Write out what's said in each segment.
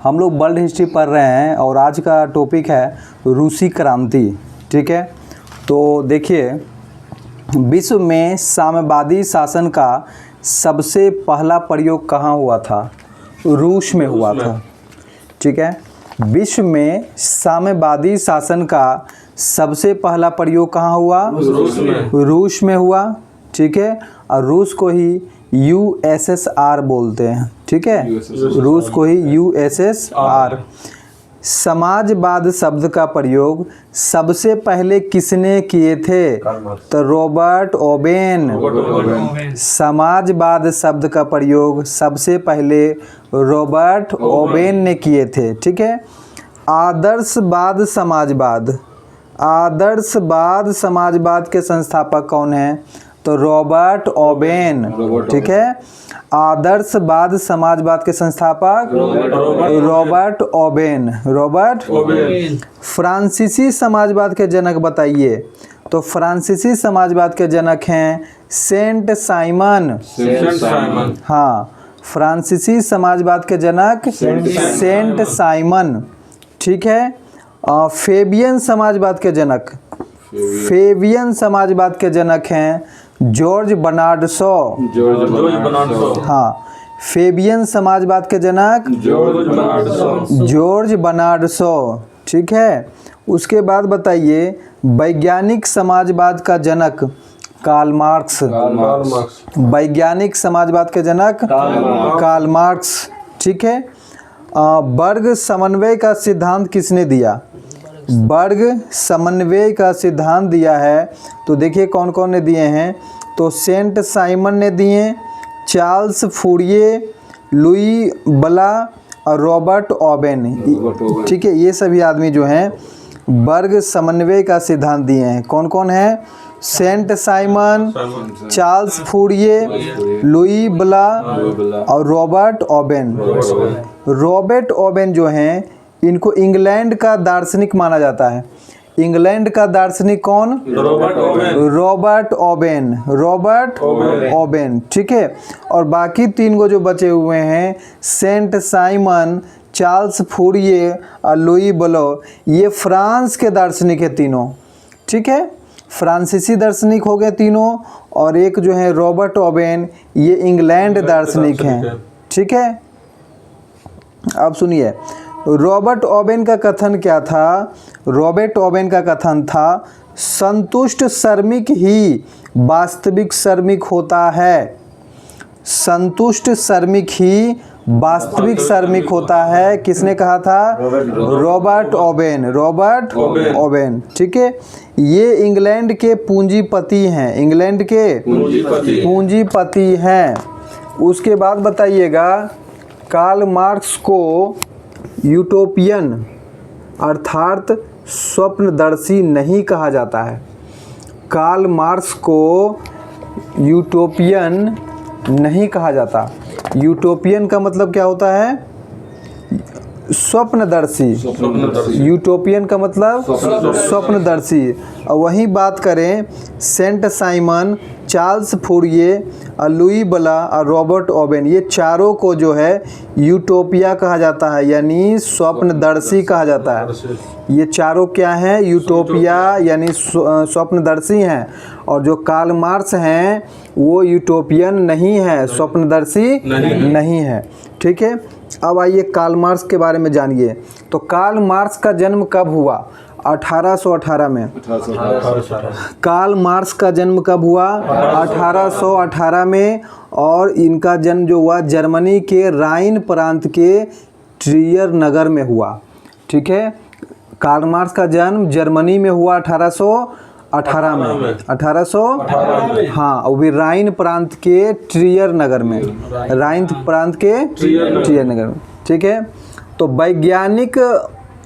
हम लोग world history पढ़ रहे हैं और आज का टॉपिक है रूसी क्रांति। ठीक है, तो देखिए, विश्व में साम्यवादी शासन का सबसे पहला प्रयोग कहाँ हुआ था? रूस में हुआ था। ठीक है, विश्व में साम्यवादी शासन का सबसे पहला प्रयोग कहाँ हुआ? रूस में हुआ। ठीक है, और रूस को ही USSR बोलते हैं। ठीक है, रूस को ही USSR। समाजवाद शब्द का प्रयोग सबसे पहले किसने किए थे? तो रॉबर्ट ओवेन। समाजवाद शब्द का प्रयोग सबसे पहले रॉबर्ट ओवेन ने किए थे। ठीक है, आदर्शवाद समाजवाद, आदर्शवाद समाजवाद के संस्थापक कौन हैं? तो रॉबर्ट ओवेन। ठीक है, आदर्शवाद समाजवाद के संस्थापक रॉबर्ट ओवेन। रॉबर्ट फ्रांसीसी समाजवाद के जनक बताइए। तो फ्रांसीसी समाजवाद के जनक हैं सेंट साइमन। हाँ, फ्रांसीसी समाजवाद के जनक सेंट साइमन। ठीक है, फेबियन समाजवाद के जनक, फेबियन समाजवाद के जनक हैं जॉर्ज बर्नार्ड शॉ। हाँ, फेबियन समाजवाद के जनक जॉर्ज बर्नार्ड शॉ। ठीक है, उसके बाद बताइए वैज्ञानिक समाजवाद का जनक कार्ल मार्क्स। वैज्ञानिक समाजवाद के जनक कार्ल मार्क्स। ठीक है, वर्ग समन्वय का सिद्धांत किसने दिया? वर्ग समन्वय का सिद्धांत दिया है। तो देखिए कौन कौन ने दिए हैं। तो सेंट साइमन ने दिए, चार्ल्स फूरिये, लुई बला और रॉबर्ट ओवेन। ठीक है, ये सभी आदमी जो हैं वर्ग समन्वय का सिद्धांत दिए हैं। कौन कौन है? Saint Simon, Charles Fourier, Louis बला और रॉबर्ट ओवेन। रॉबर्ट ओवेन जो हैं इनको इंग्लैंड का दार्शनिक माना जाता है। इंग्लैंड का दार्शनिक कौन? Robert Owen. Robert Owen. ठीक है, और बाकी तीन गो जो बचे हुए हैं सेंट साइमन, चार्ल्स फूरिये और लुई बलो, ये फ्रांस के दार्शनिक है तीनों। ठीक है, फ्रांसीसी दार्शनिक हो गए तीनों, और एक जो है रॉबर्ट ओवेन, ये इंग्लैंड दार्शनिक हैं। ठीक है, अब सुनिए रॉबर्ट ओवेन का कथन क्या था? रॉबर्ट ओवेन का कथन था संतुष्ट श्रमिक ही वास्तविक श्रमिक होता है। संतुष्ट श्रमिक ही वास्तविक श्रमिक होता है। किसने कहा था? Robert Owen. Robert Owen. ठीक है, ये इंग्लैंड के पूंजीपति हैं। इंग्लैंड के पूंजीपति हैं। उसके बाद बताइएगा कार्ल मार्क्स को यूटोपियन अर्थात स्वप्नदर्शी नहीं कहा जाता है। कार्ल मार्क्स को यूटोपियन नहीं कहा जाता। यूटोपियन का मतलब क्या होता है? स्वप्नदर्शी। यूटोपियन का मतलब स्वप्नदर्शी। और वहीं बात करें सेंट साइमन, चार्ल्स फूरिये और लुई बला और रॉबर्ट ओवेन, ये चारों को जो है यूटोपिया कहा जाता है, यानी स्वप्नदर्शी कहा जाता है। ये चारों क्या हैं? यूटोपिया यानी स्वप्नदर्शी हैं। और जो कार्ल मार्क्स हैं वो यूटोपियन नहीं है, स्वप्नदर्शी नहीं है। ठीक है, अब आइए कार्ल मार्क्स के बारे में जानिए। तो कार्ल मार्क्स का जन्म कब हुआ? 1818 में। कार्ल मार्क्स का जन्म कब हुआ? 1818 में। और इनका जन्म जो हुआ जर्मनी के राइन प्रांत के ट्रियर नगर में हुआ। ठीक है, कार्ल मार्क्स का जन्म जर्मनी में हुआ 1818 में। 1800 हाँ, वो भी राइन प्रांत के ट्रियर नगर में। राइन प्रांत के ट्रियर नगर में। ठीक है, तो वैज्ञानिक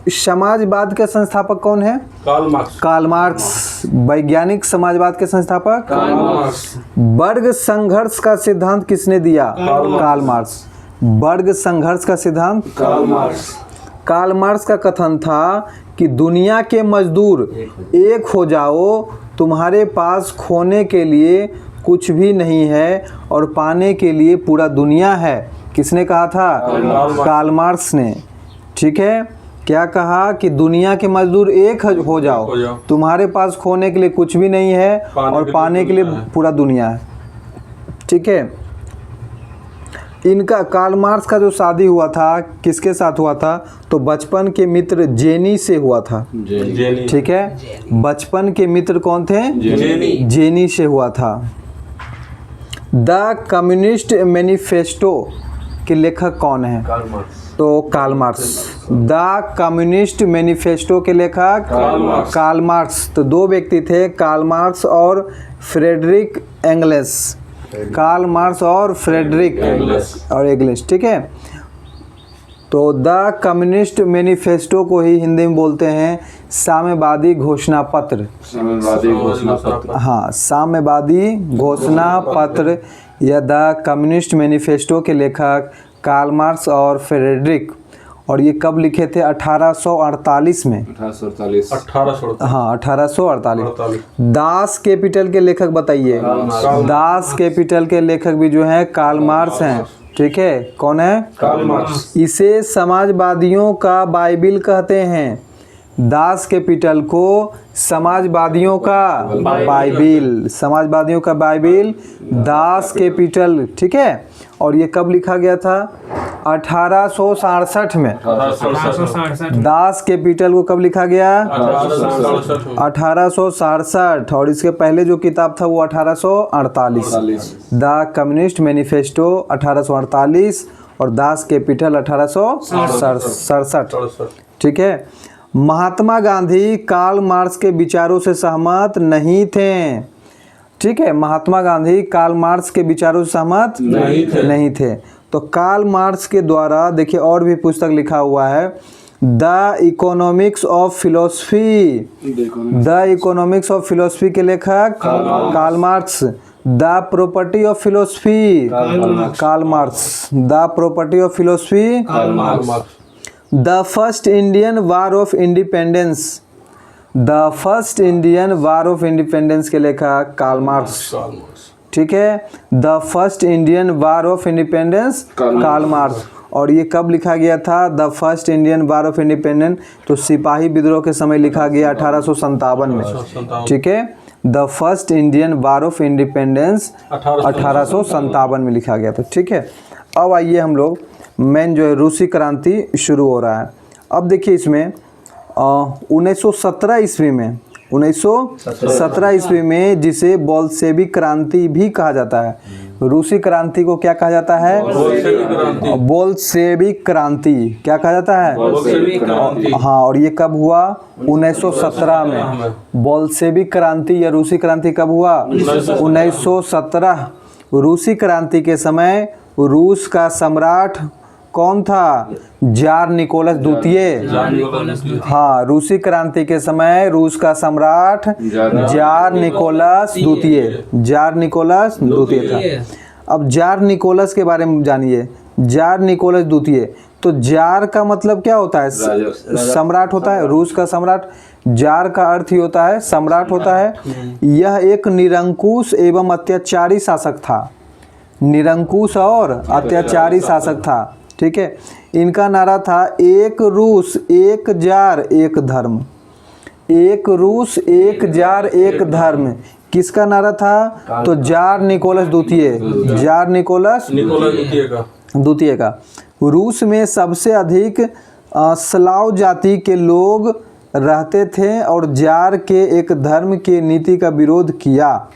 समाजवाद के संस्थापक कौन है? Karl Marx. वैज्ञानिक समाजवाद के संस्थापक कार्ल मार्क्स। वर्ग संघर्ष का सिद्धांत किसने दिया? Karl Marx. वर्ग संघर्ष का सिद्धांत कार्ल मार्क्स। कार्ल मार्क्स का कथन था कि दुनिया के मजदूर एक हो जाओ, तुम्हारे पास खोने के लिए कुछ भी नहीं है और पाने के लिए पूरा दुनिया है। किसने कहा था? कार्ल मार्क्स ने। ठीक है। क्या कहा कि दुनिया के मजदूर एक हो जाओ, तुम्हारे पास खोने के लिए कुछ भी नहीं है और पाने के लिए पूरा दुनिया है। ठीक है। इनका कार्ल मार्क्स का जो शादी हुआ था किसके साथ हुआ था? तो बचपन के मित्र जेनी से हुआ था। ठीक है, बचपन के मित्र कौन थे? जेनी से हुआ था। द कम्युनिस्ट मैनिफेस्टो के लेखक कौन है? तो Karl Marx. The communist manifesto के लेखक कार्ल मार्क्स। तो दो व्यक्ति थे, कार्ल मार्क्स और फ्रेडरिक एंगल्स। कार्ल मार्क्स और फ्रेडरिक एंगल्स। ठीक है। तो द कम्युनिस्ट मैनिफेस्टो को ही हिंदी में बोलते हैं साम्यवादी घोषणा पत्र। हाँ, साम्यवादी घोषणा पत्र या द कम्युनिस्ट मैनिफेस्टो के लेखक कार्ल मार्क्स और फ्रेडरिक। और ये कब लिखे थे? 1848 में। 1848। दास कैपिटल के लेखक बताइए। दास कैपिटल के लेखक भी जो हैं कार्ल मार्क्स हैं। ठीक है, कौन है? Karl Marx. इसे समाजवादियों का बाइबिल कहते हैं। दास कैपिटल को समाजवादियों का बाइबिल, समाजवादियों का बाइबिल दास कैपिटल। ठीक है। और ये कब लिखा गया था? 1867 में। दास कैपिटल को कब लिखा गया? 1867। और इसके पहले जो किताब था वो 1848। द कम्युनिस्ट मैनिफेस्टो 1848 और दास कैपिटल 1867। ठीक है। महात्मा गांधी कार्ल मार्क्स के विचारों से सहमत नहीं थे। ठीक है, महात्मा गांधी कार्ल मार्क्स के विचारों से सहमत नहीं थे। तो कार्ल मार्क्स के द्वारा देखिए और भी पुस्तक लिखा हुआ है, the economics of philosophy. The economics of philosophy के लेखक Karl Marx. The property of philosophy Karl Marx. The property of philosophy Karl Marx. The first Indian war of independence. The first Indian war of independence के लेखक Karl Marx. ठीक है, the first Indian war of independence Karl Marx. और ये कब लिखा गया था? The first Indian war of independence तो सिपाही विद्रोह के समय लिखा गया 1857 में। ठीक है, the first Indian war of independence 1857 में लिखा गया था। ठीक है। अब आइए हम लोग मेन जो है रूसी क्रांति शुरू हो रहा है। अब देखिए इसमें 1917 ईस्वी में 1917 ईस्वी में जिसे बोल्शेविक क्रांति भी कहा जाता है। रूसी क्रांति को क्या कहा जाता है? बोल्शेविक क्रांति। क्या कहा जाता है? हाँ, और ये कब हुआ? 1917 में। बोल्शेविक क्रांति या रूसी क्रांति कब हुआ? 1917। रूसी क्रांति के समय रूस का सम्राट कौन था? जार निकोलस द्वितीय। हाँ, रूसी क्रांति के समय रूस का सम्राट जार निकोलस द्वितीय। जार निकोलस द्वितीय था। अब जार निकोलस के बारे में जानिए। जार निकोलस द्वितीय, तो जार का मतलब क्या होता है? सम्राट होता है। रूस का सम्राट। जार का अर्थ ही होता है सम्राट होता है। यह एक निरंकुश एवं अत्याचारी शासक था। निरंकुश और अत्याचारी शासक था। ठीक है। इनका नारा था एक रूस एक जार एक धर्म। एक रूस एक जार एक धर्म किसका नारा था? तो जार निकोलस द्वितीय। जार निकोलस द्वितीय का। रूस में सबसे अधिक स्लाव जाति के लोग रहते थे और जार के एक धर्म के नीति का विरोध किया।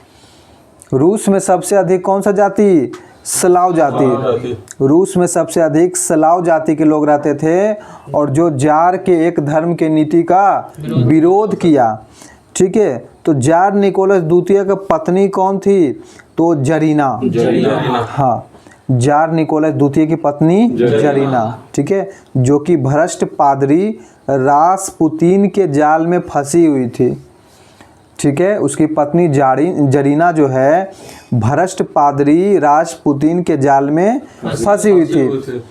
रूस में सबसे अधिक कौन सा जाति? स्लाव जाति। रूस में सबसे अधिक स्लाव जाति के लोग रहते थे और जो जार के एक धर्म के नीति का विरोध किया। ठीक है। तो जार निकोलस द्वितीय का पत्नी कौन थी? तो जरीना। हाँ, जार निकोलस द्वितीय की पत्नी जरीना। ठीक है, जो कि भ्रष्ट पादरी रासपुतीन के जाल में फंसी हुई थी। ठीक है, उसकी पत्नी जरीना जो है भ्रष्ट पादरी रासपुतीन के जाल में फंसी हुई थी।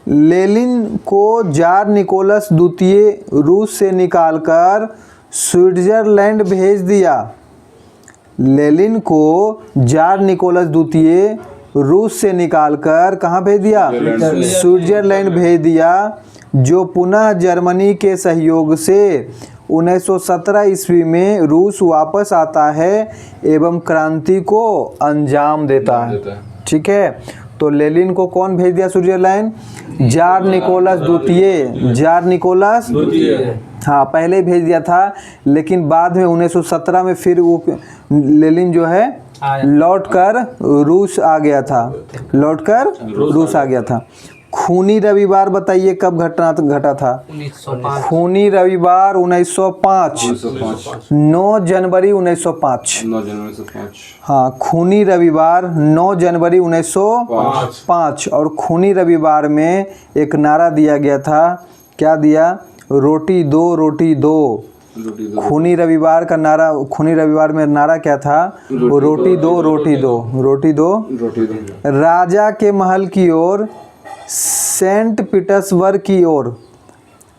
लेनिन को जार निकोलस द्वितीय रूस से निकालकर स्विट्जरलैंड भेज दिया। लेनिन को जार निकोलस द्वितीय रूस से निकालकर कहाँ भेज दिया? स्विट्जरलैंड भेज दिया, जो पुनः जर्मनी के सहयोग से 1917 ईस्वी में रूस वापस आता है एवं क्रांति को अंजाम देता है। ठीक है, तो लेनिन को कौन भेज दिया स्विट्जरलैंड? जार निकोलस द्वितीय। जार निकोलस हाँ, पहले भेज दिया था, लेकिन बाद में 1917 में फिर वो लेनिन जो है लौटकर रूस आ गया था, लौटकर रूस आ गया था। खूनी रविवार बताइए कब घटा था? 1905। खूनी रविवार 1905, 9 जनवरी 1905। हाँ, खूनी रविवार 9 जनवरी 1905। और खूनी रविवार में एक नारा दिया गया था, क्या दिया? रोटी दो, रोटी दो। खूनी रविवार का नारा, खूनी रविवार में नारा क्या था? वो रोटी दो, रोटी दो, रोटी दो। राजा के महल की ओर, सेंट पीटर्सबर्ग की ओर,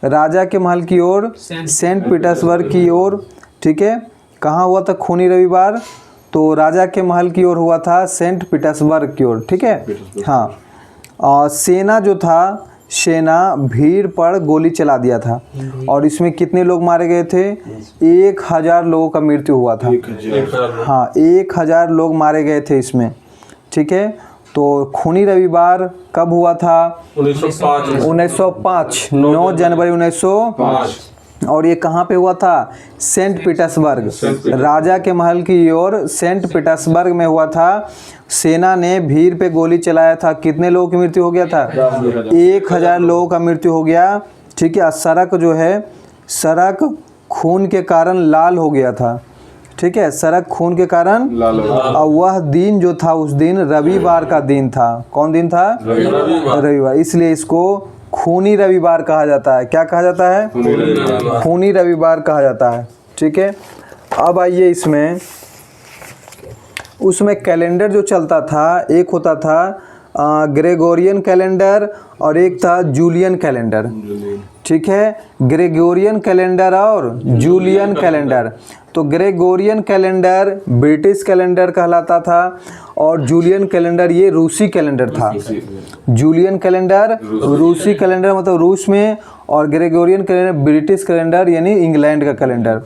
राजा के महल की ओर, सेंट पीटर्सबर्ग की ओर। ठीक है, कहाँ हुआ था खूनी रविवार? तो राजा के महल की ओर हुआ था, सेंट पीटर्सबर्ग की ओर। ठीक है, हाँ। और सेना जो था, सेना भीड़ पर गोली चला दिया था, और इसमें कितने लोग मारे गए थे? 1000 लोगों का मृत्यु हुआ था। हाँ, 1000 लोग मारे गए थे इसमें। ठीक है, तो खूनी रविवार कब हुआ था? 1905, 9 जनवरी 1905। और ये कहाँ पे हुआ था? सेंट पीटर्सबर्ग, राजा के महल की ओर सेंट पीटर्सबर्ग में हुआ था। सेना ने भीड़ पे गोली चलाया था, कितने लोगों की मृत्यु हो गया था? 1000 लोगों का मृत्यु हो गया। ठीक है, सड़क जो है, सड़क खून के कारण लाल हो गया था। ठीक है, सड़क खून के कारण लाल हो गया। और वह दिन जो था, उस दिन रविवार का दिन था। कौन दिन था? रविवार। इसलिए इसको खूनी रविवार कहा जाता है। क्या कहा जाता है? खूनी रविवार कहा जाता है। ठीक है, अब आइए इसमें, उसमें कैलेंडर जो चलता था, एक होता था ग्रेगोरियन कैलेंडर और एक था जूलियन कैलेंडर। ठीक है, ग्रेगोरियन कैलेंडर और जूलियन कैलेंडर। तो ग्रेगोरियन कैलेंडर ब्रिटिश कैलेंडर कहलाता था, और जूलियन कैलेंडर ये रूसी कैलेंडर था। जूलियन कैलेंडर रूसी कैलेंडर मतलब रूस में, और ग्रेगोरियन कैलेंडर ब्रिटिश कैलेंडर यानी इंग्लैंड का कैलेंडर।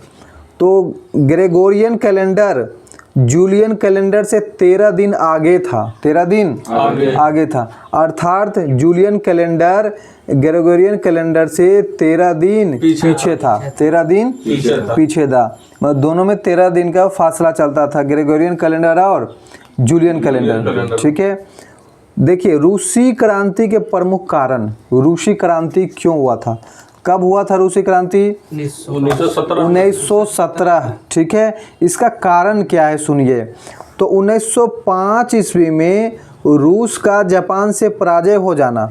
तो ग्रेगोरियन कैलेंडर जूलियन कैलेंडर से 13 दिन आगे था, 13 दिन आगे था। अर्थात जूलियन कैलेंडर ग्रेगोरियन कैलेंडर से 13 दिन पीछे था, 13 दिन पीछे था। मतलब दोनों में 13 दिन का फासला चलता था, ग्रेगोरियन कैलेंडर और जूलियन कैलेंडर। ठीक है, देखिए रूसी क्रांति के प्रमुख कारण, रूसी क्रांति क्यों हुआ था? कब हुआ था रूसी क्रांति? 1917। ठीक है, इसका कारण क्या है सुनिए। तो 1905 ईस्वी में रूस का जापान से पराजय हो जाना,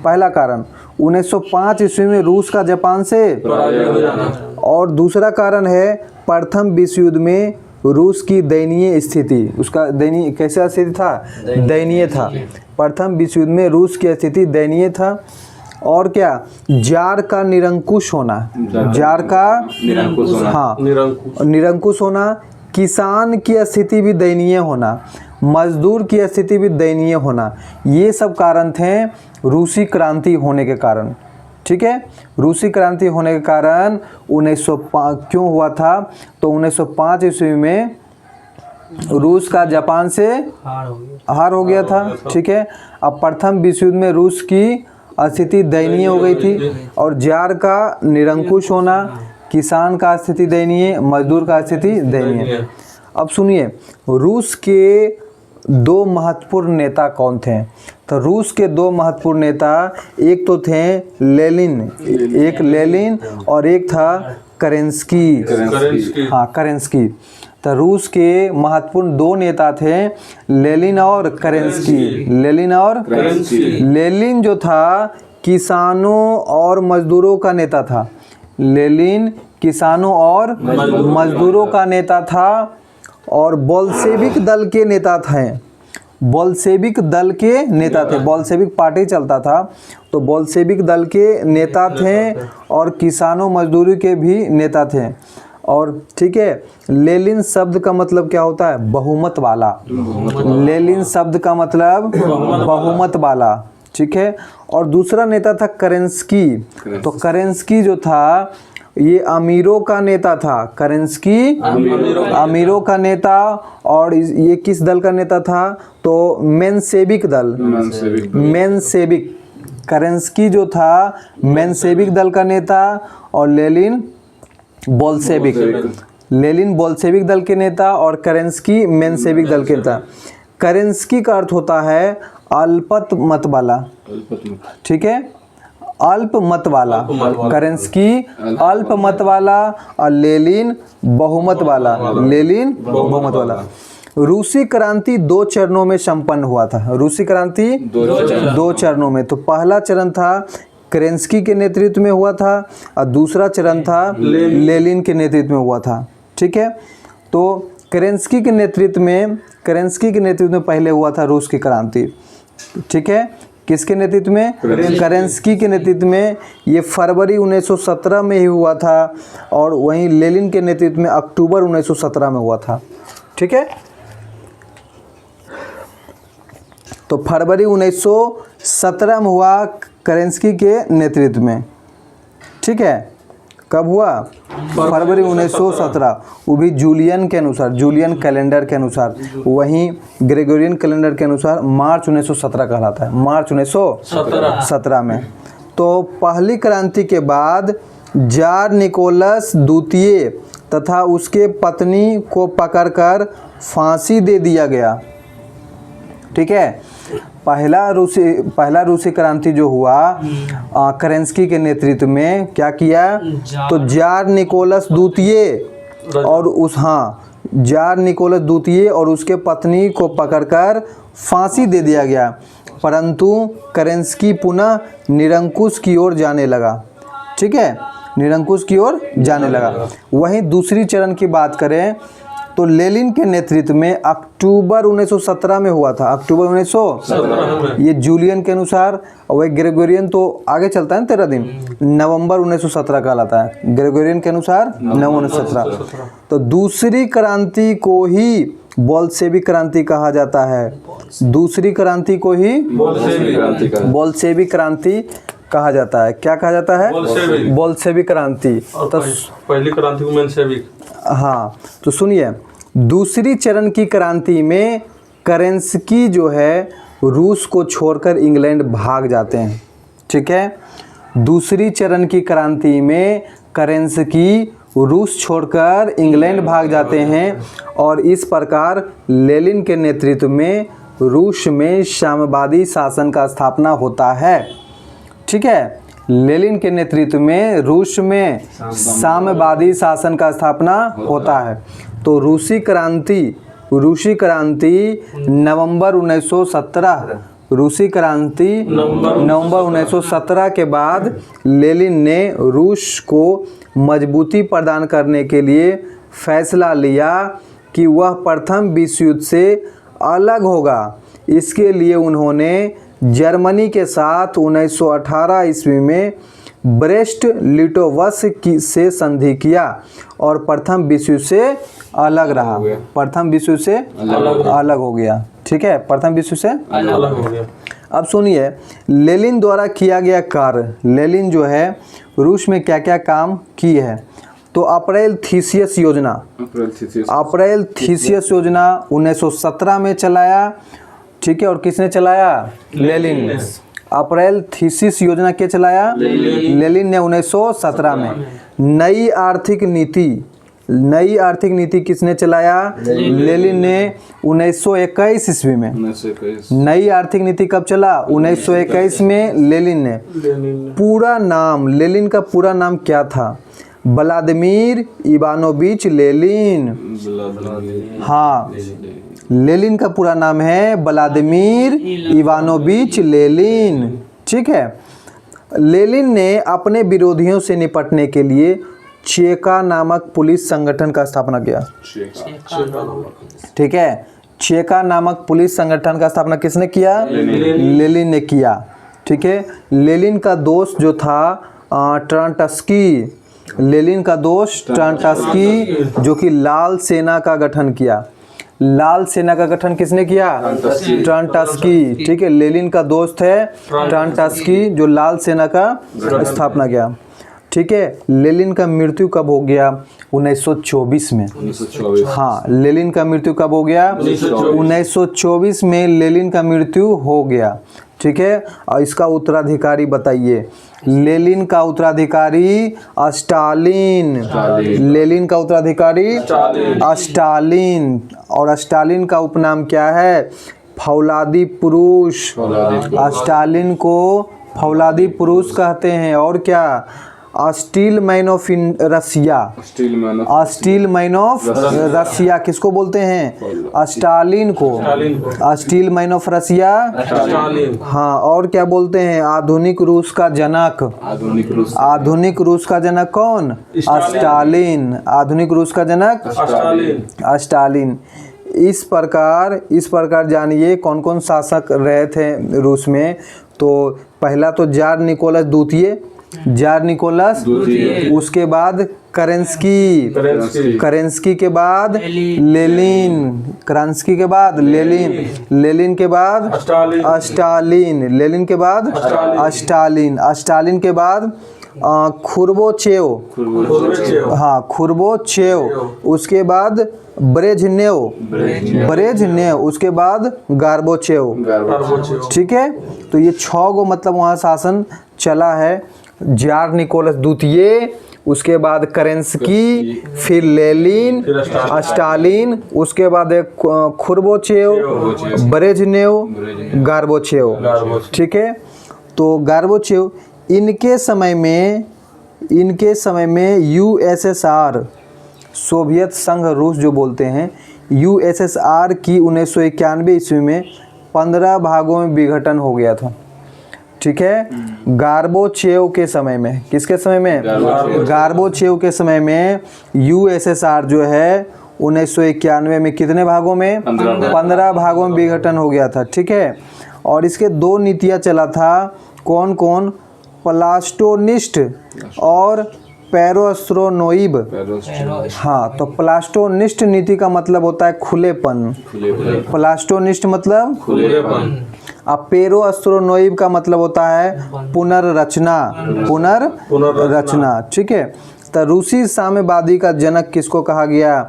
पहला कारण। 1905 ईस्वी में रूस का जापान से पराजय हो जाना। और दूसरा कारण है प्रथम विश्व युद्ध में रूस की दयनीय स्थिति। उसका दयनीय कैसा स्थिति था? दयनीय था। प्रथम विश्व युद्ध में रूस की स्थिति दयनीय था। और क्या? जार का निरंकुश होना, जार का हाँ निरंकुश होना, किसान की स्थिति भी दयनीय होना, मजदूर की स्थिति भी दयनीय होना, ये सब कारण थे रूसी क्रांति होने के कारण। ठीक है, रूसी क्रांति होने के कारण 1905 क्यों हुआ था? तो 1905 ईस्वी में रूस का जापान से हार हो गया था। ठीक है, अब प्रथम विश्व युद्ध में रूस की स्थिति दयनीय हो गई थी, और जार का निरंकुश होना, किसान का स्थिति दयनीय, मजदूर का स्थिति दयनीय। अब सुनिए, रूस के 2 महत्वपूर्ण नेता कौन थे? तो रूस के 2 महत्वपूर्ण नेता, एक तो थे लेनिन, एक लेनिन और एक था केरेंस्की। हाँ, केरेंस्की। तो रूस के महत्वपूर्ण 2 नेता थे, लेनिन और केरेंस्की। लेनिन और लेनिन जो था किसानों और मजदूरों का नेता था। लेनिन किसानों और मजदूरों का नेता था, और बोल्शेविक दल के नेता थे। बोल्शेविक दल के नेता थे, बोल्शेविक पार्टी चलता था, तो बोल्शेविक दल के नेता थे और किसानों मजदूरी के भी नेता थे। और ठीक है, लेनिन शब्द का मतलब क्या होता है? बहुमत वाला। लेनिन शब्द का मतलब बहुमत वाला, ठीक है। और दूसरा नेता था केरेंस्की। तो केरेंस्की जो था ये अमीरों का नेता था। केरेंस्की अमीरों का नेता। और ये किस दल का नेता था? तो मेंशेविक दल, मेंशेविक। केरेंस्की जो था मेंशेविक दल का नेता और लेनिन बोल्शेविक, लेनिन बोल्शेविक दल के नेता और केरेंस्की मेंशेविक दल के नेता। केरेंस्की का अर्थ होता है अल्पमत वाला, ठीक है, अल्पमत वाला। केरेंस्की अल्पमत वाला और लेनिन बहुमत वाला, लेनिन बहुमत वाला। रूसी क्रांति 2 चरणों में संपन्न हुआ था। रूसी क्रांति 2 चरणों में। तो पहला चरण था केरेंस्की के नेतृत्व में हुआ था और दूसरा चरण था लेनिन के नेतृत्व में हुआ था, ठीक है। तो केरेंस्की के नेतृत्व में पहले हुआ था रूस की क्रांति, ठीक है। किसके नेतृत्व में? केरेंस्की के नेतृत्व में। ये फरवरी 1917 में ही हुआ था और वहीं लेनिन के नेतृत्व में अक्टूबर 1917 में हुआ था, ठीक है। तो फरवरी 1917 में हुआ केरेंस्की के नेतृत्व में, ठीक है। कब हुआ? फरवरी 1917, वो भी जूलियन के अनुसार, जूलियन कैलेंडर के अनुसार। वहीं ग्रेगोरियन कैलेंडर के अनुसार मार्च 1917 कहलाता है, मार्च 1917 में। तो पहली क्रांति के बाद जार निकोलस द्वितीय तथा उसके पत्नी को पकड़कर फांसी दे दिया गया, ठीक है। पहला रूसी क्रांति जो हुआ केरेंस्की के नेतृत्व में, क्या किया? तो जार निकोलस द्वितीय और जार निकोलस द्वितीय और उसके पत्नी को पकड़कर फांसी दे दिया गया, परंतु केरेंस्की पुनः निरंकुश की ओर जाने लगा, ठीक है, निरंकुश की ओर जाने लगा। वहीं दूसरी चरण की बात करें तो लेनिन के नेतृत्व में अक्टूबर 1917 में हुआ था, अक्टूबर 1917, ये जूलियन के अनुसार। और वह ग्रेगोरियन तो आगे चलता है ना 13 दिन, नवंबर 1917 कहलाता है ग्रेगोरियन के अनुसार, नवंबर 1917। तो दूसरी क्रांति को ही बोल्शेविक क्रांति कहा जाता है। दूसरी क्रांति को ही बोल्शेविक क्रांति कहा जाता है। क्या कहा जाता है? बोल्शेविक क्रांति। तो पहली क्रांति को मेंशेविक। हाँ, तो सुनिए, दूसरी चरण की क्रांति में केरेंस्की जो है रूस को छोड़कर इंग्लैंड भाग जाते हैं, ठीक है। दूसरी चरण की क्रांति में केरेंस्की रूस छोड़कर इंग्लैंड भाग जाते हैं और इस प्रकार लेनिन के नेतृत्व में रूस में साम्यवादी शासन का स्थापना होता है, ठीक है। लेनिन के नेतृत्व में रूस में साम्यवादी शासन का स्थापना होता है। तो रूसी क्रांति नवंबर 1917, रूसी क्रांति नवंबर 1917 के बाद लेनिन ने रूस को मजबूती प्रदान करने के लिए फैसला लिया कि वह प्रथम विश्व युद्ध से अलग होगा। इसके लिए उन्होंने जर्मनी के साथ 1918 ईस्वी में ब्रेस्ट लिटोवस्क से संधि किया और प्रथम विश्व युद्ध से अलग रहा, प्रथम विश्व युद्ध से अलग हो गया, ठीक है, प्रथम विश्व से अलग हो गया। अब सुनिए, लेनिन द्वारा किया गया कार्य। लेनिन जो है रूस में क्या क्या काम की है? तो अप्रैल थीसियस योजना 1917 में चलाया, ठीक है। और किसने चलाया? लेनिन ने। अप्रैल थीसिस योजना के चलाया? लेनिन ने 1917 में। नई आर्थिक नीति किसने चलाया? लेनिन ने 1921 ईस्वी में। नई आर्थिक नीति कब चला? 1921 में लेनिन ने। पूरा नाम, लेनिन का पूरा नाम क्या था? Vladimir Ivanovich Lenin. हाँ, लेनिन का पूरा नाम है व्लादिमीर इवानोविच लेनिन, ठीक है। लेनिन ने अपने विरोधियों से निपटने के लिए चेका नामक पुलिस संगठन का स्थापना किया, ठीक है। चेका नामक पुलिस संगठन का स्थापना किसने किया? लेनिन ने किया, ठीक है। लेनिन का दोस्त जो था ट्रांटस्की, लेनिन का दोस्त ट्रांटास्की, जो कि लाल सेना का गठन किया। लाल सेना का गठन किसने किया? ट्रांटास्की। ठीक है, लेनिन का दोस्त है ट्रांटास्की, जो लाल सेना का स्थापना किया। ठीक है, लेनिन का मृत्यु कब हो गया? 1924 में। 1924। हाँ, लेनिन का मृत्यु कब हो गया? 1924 में लेनिन का मृत्यु हो गया। ठीक है, और इसका उत्तराधिकारी बताइए। लेनिन का उत्तराधिकारी स्टालिन। लेनिन का उत्तराधिकारी स्टालिन। और स्टालिन का उपनाम क्या है? फौलादी पुरुष। स्टालिन को फौलादी पुरुष कहते हैं। और क्या? Steel man of Russia. Steel man of Russia किसको बोलते हैं? स्टालिन को। Steel man of Russia. हाँ, और क्या बोलते हैं? आधुनिक रूस का जनक। आधुनिक रूस का जनक कौन? स्टालिन। आधुनिक रूस का जनक स्टालिन। इस प्रकार जानिए कौन कौन शासक रहे थे रूस में। तो पहला तो जार निकोलस द्वितीय, उसके बाद करेंस्की के बाद लेनिन, लेनिन के बाद स्टालिन के बाद खुर्बोचेव। हाँ, खुर्बोचेव। उसके बाद ब्रेजनेव, उसके बाद गार्बोचेव। ठीक है, तो ये 6 गो मतलब वहाँ शासन चला है। जार निकोलस द्वितीय, उसके बाद करेंस्की, फिर लेनिन, स्टालिन, उसके बाद खुर्बोचेव, ब्रेजनेव, गार्बोचेव। ठीक है, तो गार्बोचेव इनके समय में यूएसएसआर, सोवियत संघ रूस जो बोलते हैं, यूएसएसआर की 1991 ईस्वी में 15 भागों में विघटन हो गया था। ठीक है, गार्बोचेव के समय में, किसके समय में? गार्बोचेव के समय में यूएसएसआर जो है 1991 में कितने भागों में? 15 भागों में विघटन हो गया था। ठीक है, और इसके 2 नीतियाँ चला था। कौन कौन? प्लास्टोनिस्ट और पेरोस्त्रोनोइब। हाँ, तो प्लास्टोनिस्ट नीति का मतलब होता है खुलेपन। प्लास्टोनिस्ट मतलब खुलेपन। अब पेरोस्त्रोनोइब का मतलब होता है पुनर्रचना। ठीक है, तो रूसी साम्यवादी का जनक किसको कहा गया?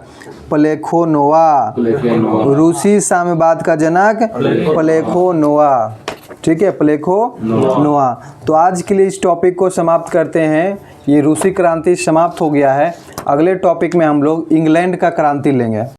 प्लेखोनोवा। रूसी साम्यवाद का जनक प्लेखोनोवा। ठीक है, प्लेखोनोवा। तो आज के लिए इस टॉपिक को समाप्त करते हैं। ये रूसी क्रांति समाप्त हो गया है। अगले टॉपिक में हम लोग इंग्लैंड का क्रांति लेंगे।